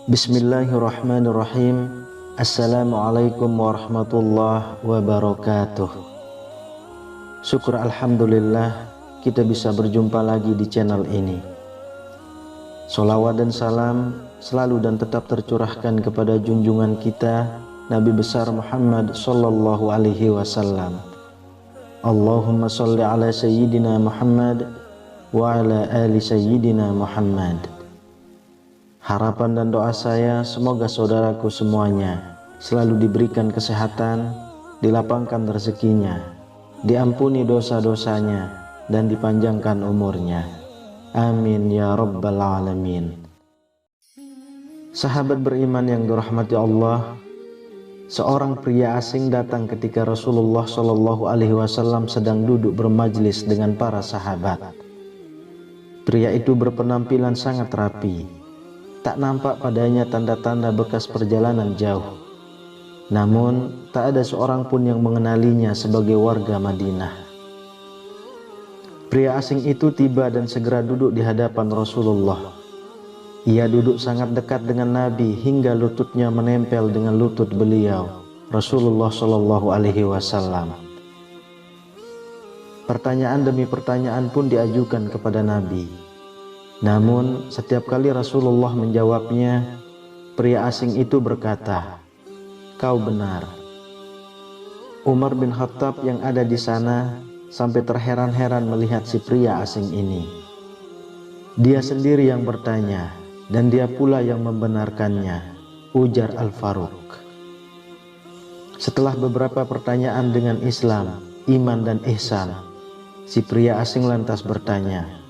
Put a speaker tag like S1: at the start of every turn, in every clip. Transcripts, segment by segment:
S1: Bismillahirrahmanirrahim. Assalamualaikum warahmatullahi wabarakatuh. Syukur alhamdulillah kita bisa berjumpa lagi di channel ini. Sholawat dan salam selalu dan tetap tercurahkan kepada junjungan kita Nabi besar Muhammad sallallahu alaihi wasallam. Allahumma sholli ala sayyidina Muhammad wa ala ali sayyidina Muhammad. Harapan dan doa saya semoga saudaraku semuanya selalu diberikan kesehatan, dilapangkan rezekinya, diampuni dosa-dosanya, dan dipanjangkan umurnya. Amin ya rabbal alamin. Sahabat beriman yang dirahmati Allah, seorang pria asing datang ketika Rasulullah Shallallahu Alaihi Wasallam sedang duduk bermajlis dengan para sahabat. Pria itu berpenampilan sangat rapi. Tak nampak padanya tanda-tanda bekas perjalanan jauh. Namun, tak ada seorang pun yang mengenalinya sebagai warga Madinah. Pria asing itu tiba dan segera duduk di hadapan Rasulullah. Ia duduk sangat dekat dengan Nabi hingga lututnya menempel dengan lutut beliau, Rasulullah Shallallahu Alaihi Wasallam. Pertanyaan demi pertanyaan pun diajukan kepada Nabi. Namun setiap kali Rasulullah menjawabnya, pria asing itu berkata, "Kau benar." Umar bin Khattab yang ada di sana sampai terheran-heran melihat si pria asing ini. Dia sendiri yang bertanya dan dia pula yang membenarkannya, ujar Al-Faruq. Setelah beberapa pertanyaan dengan Islam, iman dan ihsan, si pria asing lantas bertanya,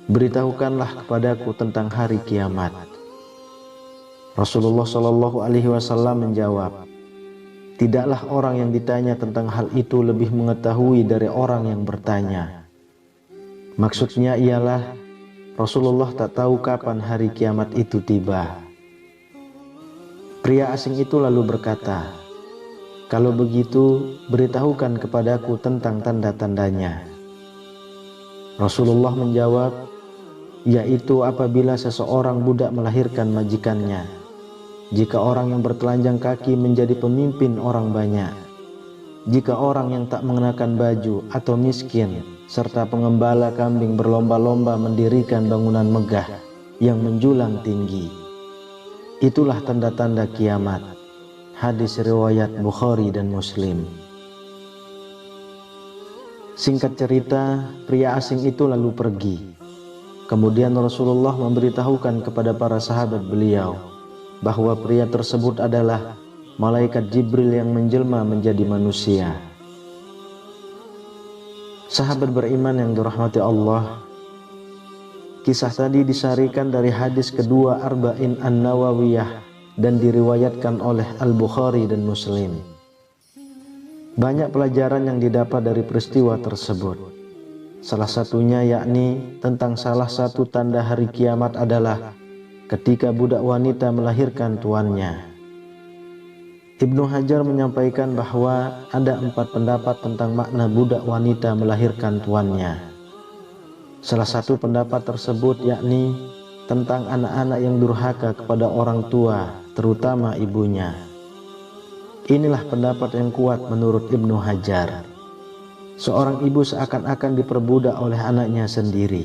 S1: "Beritahukanlah kepadaku tentang hari kiamat." Rasulullah Shallallahu Alaihi Wasallam menjawab, "Tidaklah orang yang ditanya tentang hal itu lebih mengetahui dari orang yang bertanya." Maksudnya ialah Rasulullah tak tahu kapan hari kiamat itu tiba. Pria asing itu lalu berkata, "Kalau begitu, beritahukan kepadaku tentang tanda-tandanya." Rasulullah menjawab, yaitu apabila seseorang budak melahirkan majikannya, jika orang yang bertelanjang kaki menjadi pemimpin orang banyak, jika orang yang tak mengenakan baju atau miskin, serta pengembala kambing berlomba-lomba mendirikan bangunan megah yang menjulang tinggi. Itulah tanda-tanda kiamat. Hadis riwayat Bukhari dan Muslim. Singkat cerita, pria asing itu lalu pergi. Kemudian Rasulullah memberitahukan kepada para sahabat beliau bahwa pria tersebut adalah malaikat Jibril yang menjelma menjadi manusia. Sahabat beriman yang dirahmati Allah, kisah tadi disarikan dari hadis kedua Arba'in An-Nawawiyah dan diriwayatkan oleh Al-Bukhari dan Muslim. Banyak pelajaran yang didapat dari peristiwa tersebut. Salah satunya yakni tentang salah satu tanda hari kiamat adalah ketika budak wanita melahirkan tuannya. Ibnu Hajar menyampaikan bahwa ada 4 pendapat tentang makna budak wanita melahirkan tuannya. Salah satu pendapat tersebut yakni tentang anak-anak yang durhaka kepada orang tua, terutama ibunya. Inilah pendapat yang kuat menurut Ibnu Hajar. Seorang ibu seakan-akan diperbudak oleh anaknya sendiri.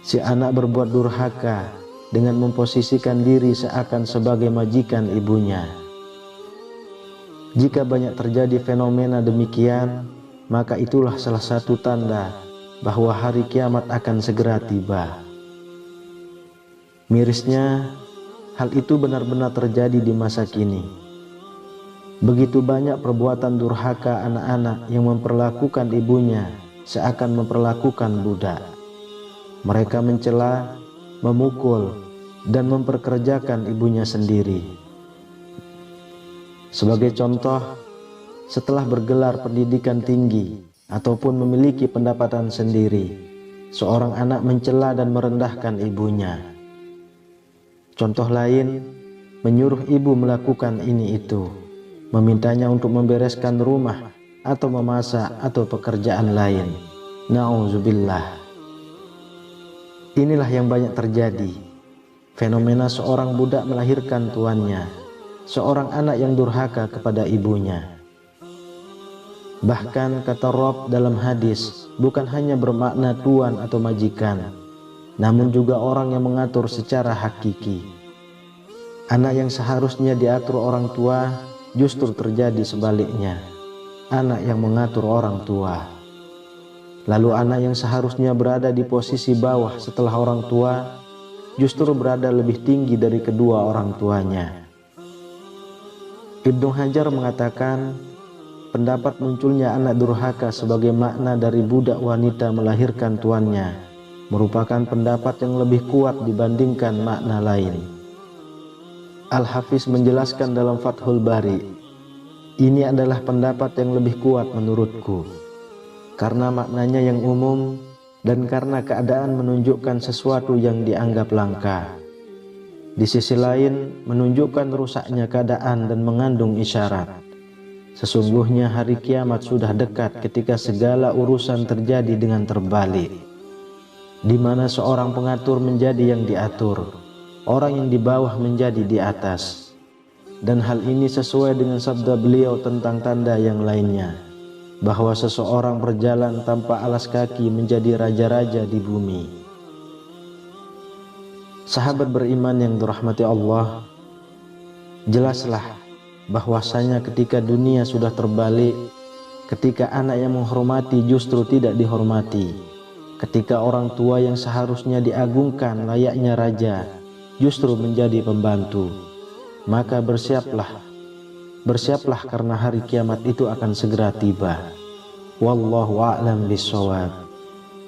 S1: Si anak berbuat durhaka dengan memposisikan diri seakan sebagai majikan ibunya. Jika banyak terjadi fenomena demikian, maka itulah salah satu tanda bahwa hari kiamat akan segera tiba. Mirisnya, hal itu benar-benar terjadi di masa kini. Begitu banyak perbuatan durhaka anak-anak yang memperlakukan ibunya seakan memperlakukan budak. Mereka mencela, memukul, dan memperkerjakan ibunya sendiri. Sebagai contoh, setelah bergelar pendidikan tinggi ataupun memiliki pendapatan sendiri, seorang anak mencela dan merendahkan ibunya. Contoh lain, menyuruh ibu melakukan ini itu, memintanya untuk membereskan rumah atau memasak atau pekerjaan lain. Na'udzubillah. Inilah yang banyak terjadi, fenomena seorang budak melahirkan tuannya, seorang anak yang durhaka kepada ibunya. Bahkan kata Rabb dalam hadis bukan hanya bermakna tuan atau majikan, namun juga orang yang mengatur secara hakiki. Anak yang seharusnya diatur orang tua justru terjadi sebaliknya, anak yang mengatur orang tua. Lalu anak yang seharusnya berada di posisi bawah setelah orang tua justru berada lebih tinggi dari kedua orang tuanya. Ibnu Hajar mengatakan, pendapat munculnya anak durhaka sebagai makna dari budak wanita melahirkan tuannya merupakan pendapat yang lebih kuat dibandingkan makna lain. Al-Hafiz menjelaskan dalam Fathul Bari, ini adalah pendapat yang lebih kuat menurutku, karena maknanya yang umum dan karena keadaan menunjukkan sesuatu yang dianggap langka. Di sisi lain, menunjukkan rusaknya keadaan dan mengandung isyarat. Sesungguhnya hari kiamat sudah dekat ketika segala urusan terjadi dengan terbalik, di mana seorang pengatur menjadi yang diatur, orang yang di bawah menjadi di atas. Dan hal ini sesuai dengan sabda beliau tentang tanda yang lainnya, bahwa seseorang berjalan tanpa alas kaki menjadi raja-raja di bumi. Sahabat beriman yang dirahmati Allah, jelaslah bahwasanya ketika dunia sudah terbalik, ketika anak yang menghormati justru tidak dihormati, ketika orang tua yang seharusnya diagungkan layaknya raja justru menjadi pembantu, maka bersiaplah karena hari kiamat itu akan segera tiba. Wallahu a'lam bishawab.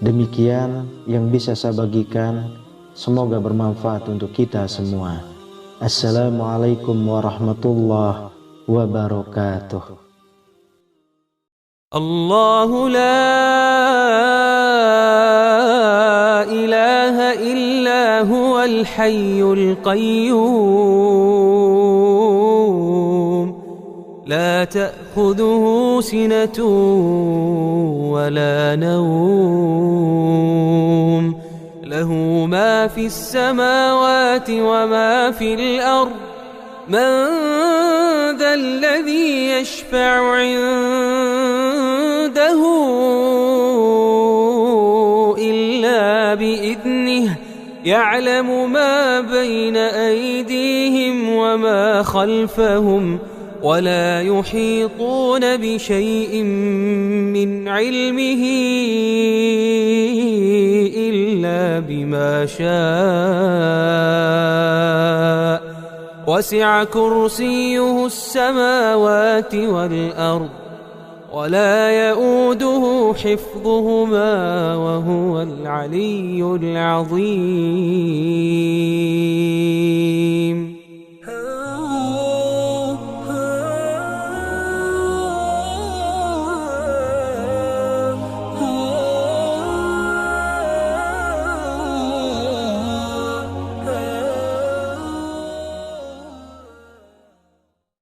S1: Demikian yang bisa saya bagikan, semoga bermanfaat untuk kita semua. Assalamualaikum warahmatullahi wabarakatuh.
S2: Allahu la ilaha illa huwal hayyul qayyum, la ta'khudhuhu sinatun wa la nawm, له ما في السماوات وما في الأرض، من ذا الذي يشفع عنده إلا بإذنه، يعلم ما بين أيديهم وما خلفهم، ولا يحيطون بشيء من علمه إلا بما شاء، وسع كرسيه السماوات والأرض، ولا يؤوده حفظهما، وهو العلي العظيم.